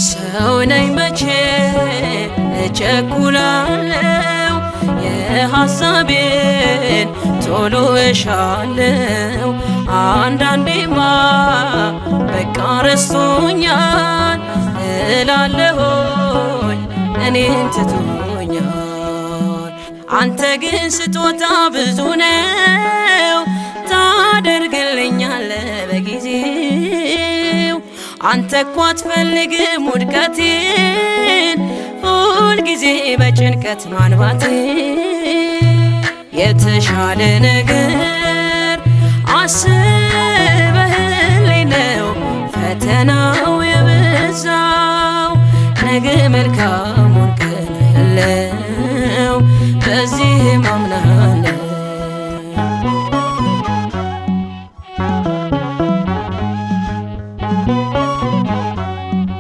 ሰው ነኝ መቼ እቸኩላለሁ፣ የሐሳቤን ቶሎ እሻለሁ። አንዳንዴማ በቃ ረስቶኛል እላለሁኝ እኔን ትቶኛል። አንተ ግን ስጦታ ብዙ ነው ታደርግልኛለህ በጊዜው። አንተ እኮ አትፈልግም ውድቀቴን ሁልጊዜ በጭንቀት ማንባቴን። የተሻለ ነገር አስበህልኝ ነው ፈተናው የበዛው። ነገ መልካም